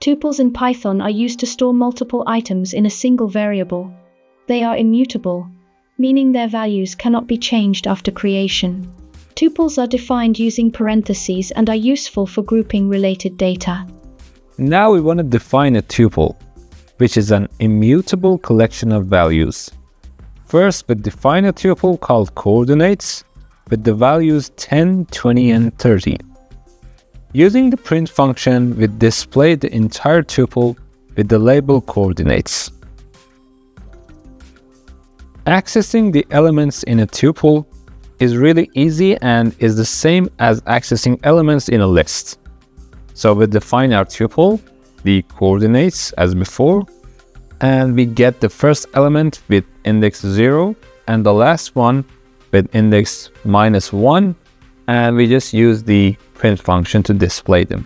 Tuples in Python are used to store multiple items in a single variable. They are immutable, meaning their values cannot be changed after creation. Tuples are defined using parentheses and are useful for grouping related data. Now we want to define a tuple, which is an immutable collection of values. First, we define a tuple called coordinates with the values 10, 20, and 30. Using the print function, we display the entire tuple with the label coordinates. Accessing the elements in a tuple is really easy and is the same as accessing elements in a list. So we define our tuple, the coordinates as before, and we get the first element with index 0 and the last one with index -1, and we just use the print function to display them.